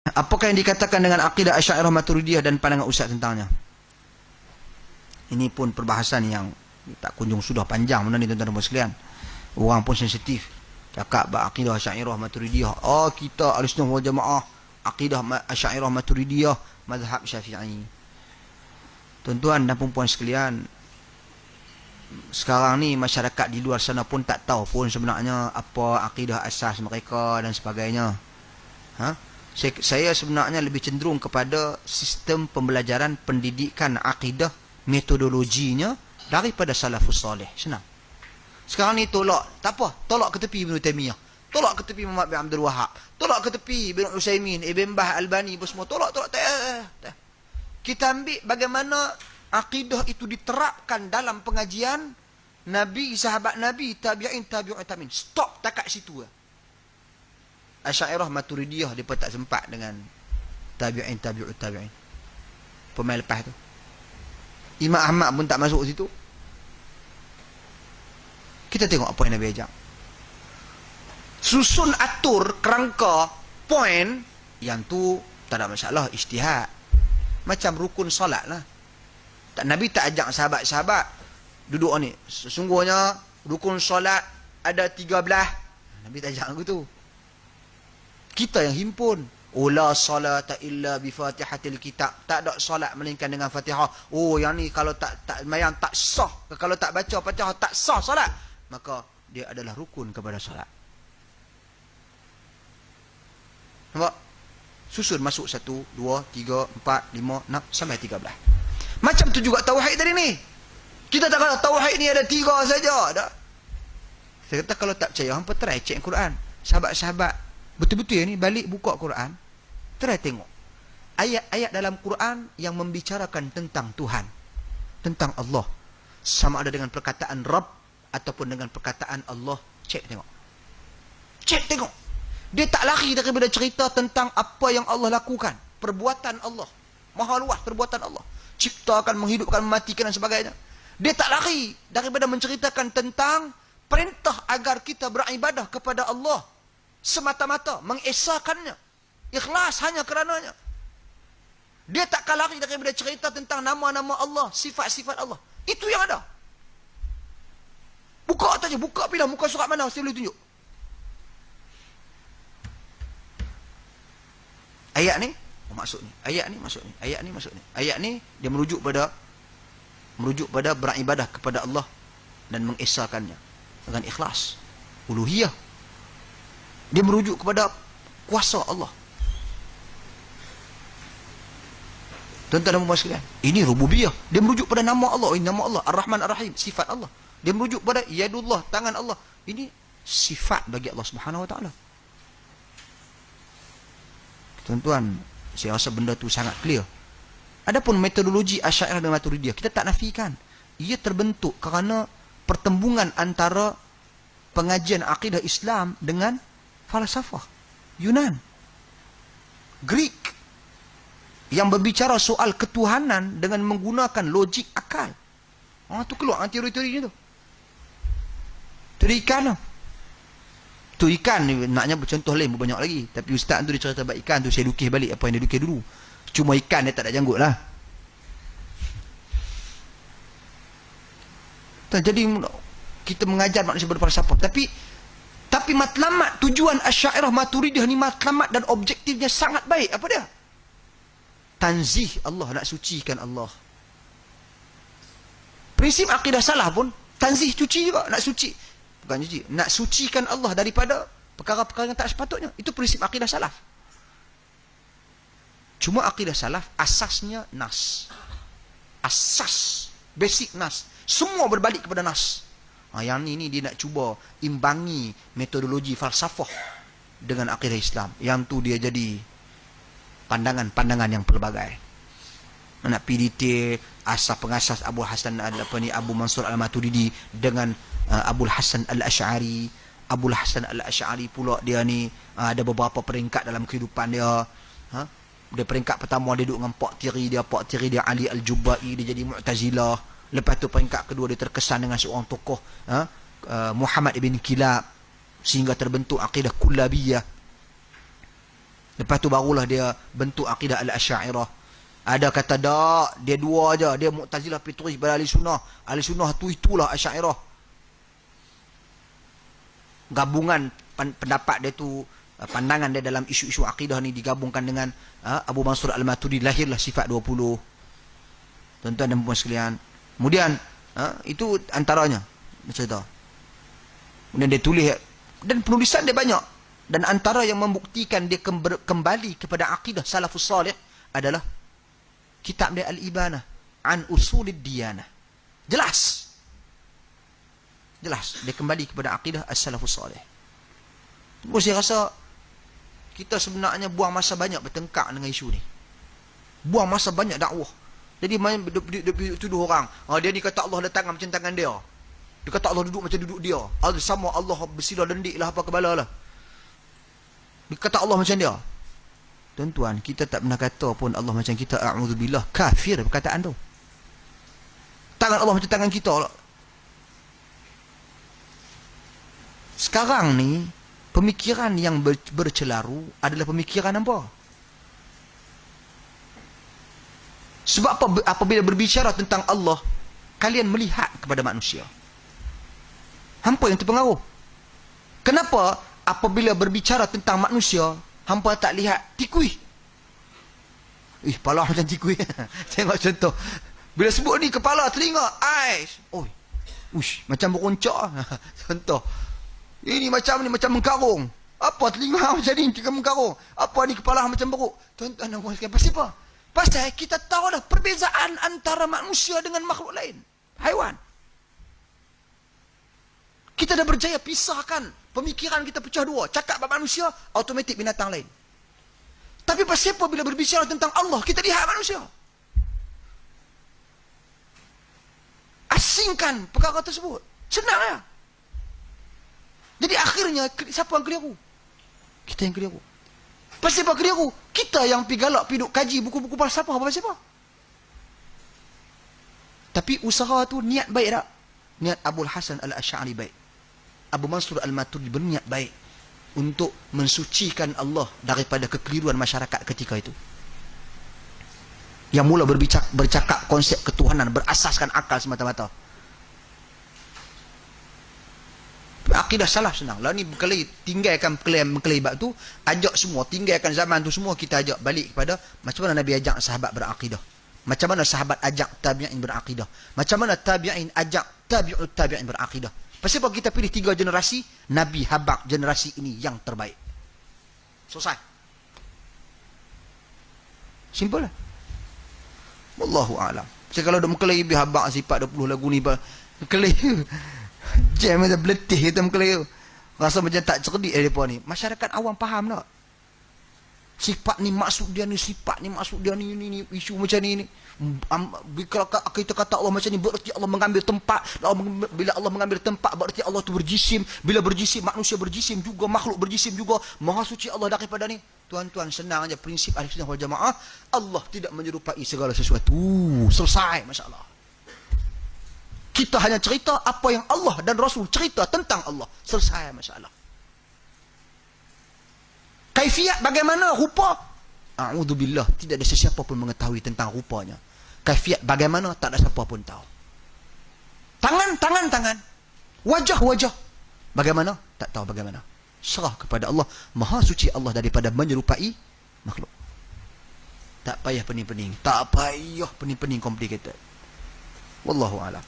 Apakah yang dikatakan dengan akidah Asy'ariyah Maturidiyah dan pandangan Ustaz tentangnya? Ini pun perbahasan yang tak kunjung sudah panjang mana ni tuan-tuan dan sekalian. Orang pun sensitif. Cakap bah akidah Asy'ariyah Maturidiyah. Oh, kita Ahlussunnah wal Jamaah akidah Asy'ariyah Maturidiyah mazhab Syafi'i. Tuan-tuan dan puan-puan sekalian, sekarang ni masyarakat di luar sana pun tak tahu pun sebenarnya apa akidah asas mereka dan sebagainya. Saya sebenarnya lebih cenderung kepada sistem pembelajaran pendidikan akidah, metodologinya daripada salafus salih. Senang. Sekarang ni tolak, tak apa, tolak ke tepi Ibn Taimiyah, tolak ke tepi Muhammad bin Abdul Wahab, tolak ke tepi Ibn Utsaimin, Ibn Baz, Albani, semua tolak. Tak. Kita ambil bagaimana akidah itu diterapkan dalam pengajian Nabi, sahabat Nabi, tabi'in, tabi'ut tabi'in. Stop takat situ. Asy'ariyah Maturidiyah dia pun tak sempat dengan tabi'in, tabi'ut tabi'in. Pemain lepas tu. Imam Ahmad pun tak masuk situ. Kita tengok apa yang Nabi ajak. Susun atur kerangka poin yang tu tak ada masalah, ijtihad. Macam rukun solat lah. Nabi tak ajak sahabat-sahabat duduk ni. Sesungguhnya rukun solat ada 13. Nabi tak ajak aku tu. Kita yang himpun. Oh, la salata illa bi fatihatil kitab. Tak ada solat melainkan dengan Fatihah. Oh, yang ni kalau tak mayang tak sah. Kalau tak baca Fatihah tak sah solat. Maka dia adalah rukun kepada solat. Nampak? Susun masuk 1, 2, 3, 4, 5, 6 sampai 13. Macam tu juga tauhid tadi ni. Kita tak kata tauhid ni ada 3 saja. Tak? Saya kata kalau tak percaya, hampa try cek Quran. Sahabat-sahabat betul-betul ni balik buka Quran, try tengok ayat-ayat dalam Quran yang membicarakan tentang Tuhan, tentang Allah, sama ada dengan perkataan Rabb ataupun dengan perkataan Allah. Cek tengok. Dia tak lari daripada cerita tentang apa yang Allah lakukan, perbuatan Allah, maha luas perbuatan Allah, ciptakan, menghidupkan, mematikan dan sebagainya. Dia tak lari daripada menceritakan tentang perintah agar kita beribadah kepada Allah semata-mata, mengesakannya, ikhlas hanya kerananya. Dia tak lari daripada cerita tentang nama-nama Allah, sifat-sifat Allah. Itu yang ada. Buka saja, buka pilih muka surat mana saya boleh tunjuk. Ayat ni masuk ni, ayat ni masuk ni, ayat ni masuk ni. Ayat ni dia merujuk pada beribadah kepada Allah dan mengesakannya dengan ikhlas, uluhiyah. Dia merujuk kepada kuasa Allah. Tuan-tuan dan puan sekalian, ini rububiyah. Dia merujuk pada nama Allah. Ini nama Allah Ar-Rahman Ar-Rahim, sifat Allah. Dia merujuk pada yadullah, tangan Allah. Ini sifat bagi Allah Subhanahu Wa Taala. Tuan-tuan, saya rasa benda tu sangat clear. Adapun metodologi Asy'ariyah dan Maturidiyah, kita tak nafikan. Ia terbentuk kerana pertembungan antara pengajian akidah Islam dengan falsafah Yunan, Greek, yang berbicara soal ketuhanan dengan menggunakan logik akal. Tu keluar teori-teori tu. Teori ikan tu. Tu ikan ni naknya bercontoh lain banyak lagi. Tapi ustaz tu dia cerita bab ikan tu, saya lukis balik apa yang dia lukis dulu. Cuma ikan dia tak ada janggut lah. Jadi kita mengajar manusia berfalsafah. Tapi matlamat tujuan Asy'ariyah Maturidiyah ni, matlamat dan objektifnya sangat baik. Apa dia? Tanzih Allah, nak sucikan Allah. Prinsip akidah salah pun tanzih, cuci juga, nak suci. Bukan cuci, nak sucikan Allah daripada perkara-perkara yang tak sepatutnya. Itu prinsip akidah salaf. Cuma akidah salaf asasnya nas. Asas, basic nas. Semua berbalik kepada nas. Yang ni dia nak cuba imbangi metodologi falsafah dengan akidah Islam. Yang tu dia jadi pandangan-pandangan yang pelbagai. Nak PDT, asas pengasas Abu Hasan Abu Mansur Al-Maturidi dengan Abul Hasan Al-Asy'ari. Abul Hasan Al-Asy'ari pula dia ni ada beberapa peringkat dalam kehidupan dia. Dia peringkat pertama dia duduk dengan Pak Tiri dia Ali Al-Jubai, dia jadi Mu'tazilah. Lepas tu peringkat kedua dia terkesan dengan seorang tokoh Muhammad ibn Kilab, sehingga terbentuk akidah Kullabiyah. Lepas tu barulah dia bentuk akidah al-Asy'ariyah. Ada kata tak, dia dua aja, dia Mu'tazilah Fitri pada ahli sunnah. Ahli sunnah tu itulah Asy'ariyah. Gabungan pendapat dia tu, pandangan dia dalam isu-isu akidah ni digabungkan dengan Abu Mansur Al-Maturidi, lahirlah sifat 20. Tuan-tuan dan puan sekalian. Kemudian itu antaranya cerita. Kemudian dia tulis, dan penulisan dia banyak. Dan antara yang membuktikan dia kembali kepada akidah salafus salih adalah kitab dia Al-Ibanah an Usulid Diyanah. Jelas dia kembali kepada akidah as-salafus salih. Saya rasa kita sebenarnya buang masa banyak bertengkar dengan isu ni. Buang masa banyak dakwah. Jadi main tuduh orang, dia ni kata Allah ada tangan macam tangan dia. Dia kata Allah duduk macam duduk dia. Sama Allah bersilah lendik lah apa kebala lah. Dia kata Allah macam dia. Tuan-tuan, kita tak pernah kata pun Allah macam kita. A'udzubillah, kafir perkataan tu. Tangan Allah macam tangan kita lah. Sekarang ni pemikiran yang bercelaru adalah pemikiran apa? Sebab apa? Apabila berbicara tentang Allah, kalian melihat kepada manusia. Hampa yang terpengaruh. Kenapa apabila berbicara tentang manusia, hampa tak lihat tikui? Kepala macam tikui. Tengok contoh. Bila sebut ni kepala, telinga, ais. Macam beroncak. Contoh. Ini macam ni, macam mengkarung. Apa telinga macam ni, macam mengkarung. Apa ni kepala macam beruk. Tuan-tuan dan puan sekalian, pasal apa? Pasal kita tahu dah perbezaan antara manusia dengan makhluk lain. Haiwan. Kita dah berjaya pisahkan. Pemikiran kita pecah dua. Cakap bab manusia, automatik binatang lain. Tapi pasal apa bila berbicara tentang Allah, kita lihat manusia? Asingkan perkara tersebut. Senang ya. Jadi akhirnya, siapa yang keliru? Kita yang keliru. Pasal apa keliru? Kita yang pergi galak, pergi duk kaji buku-buku falsafah, apa pasal apa? Tapi usaha tu niat baik tak? Niat Abul Hasan Al-Asy'ari baik. Abu Mansur Al-Maturidi berniat baik untuk mensucikan Allah daripada kekeliruan masyarakat ketika itu. Yang mula bercakap konsep ketuhanan berasaskan akal semata-mata. Akidah salaf senang. Lah ni tinggalkan mengklaim bab tu, ajak semua, tinggalkan zaman tu semua, kita ajak balik kepada macam mana Nabi ajak sahabat berakidah. Macam mana sahabat ajak tabi'in berakidah. Macam mana tabi'in ajak tabi'ut tabi'in berakidah. Pasal apa kita pilih 3 generasi, Nabi habaq generasi ini yang terbaik. Selesai. Simple lah. Wallahu a'lam. Saya kalau dah mengklaim habaq sifat 20 lagu ni, mengklaim jam macam beletih kita mengklaim. Rasa macam tak cerdik mereka ni. Masyarakat awam faham tak? Sifat ni maksud dia ni, sifat ni maksud dia ni, isu macam ni. Kalau kita kata Allah macam ni, berarti Allah mengambil tempat. Bila Allah mengambil tempat, berarti Allah tu berjisim. Bila berjisim, manusia berjisim juga, makhluk berjisim juga. Maha suci Allah daripada ni. Tuan-tuan, senang aja prinsip Ahli Sunnah wal Jamaah. Allah tidak menyerupai segala sesuatu. Selesai masalah. Kita hanya cerita apa yang Allah dan Rasul cerita tentang Allah. Selesai masalah. Kaifiat bagaimana rupa? A'udzubillah, tidak ada sesiapa pun mengetahui tentang rupanya. Kaifiat bagaimana, tak ada siapa pun tahu. Tangan. Wajah. Bagaimana? Tak tahu bagaimana. Serah kepada Allah. Maha suci Allah daripada menyerupai makhluk. Tak payah pening-pening. Tak payah pening-pening complicated. Wallahu a'lam.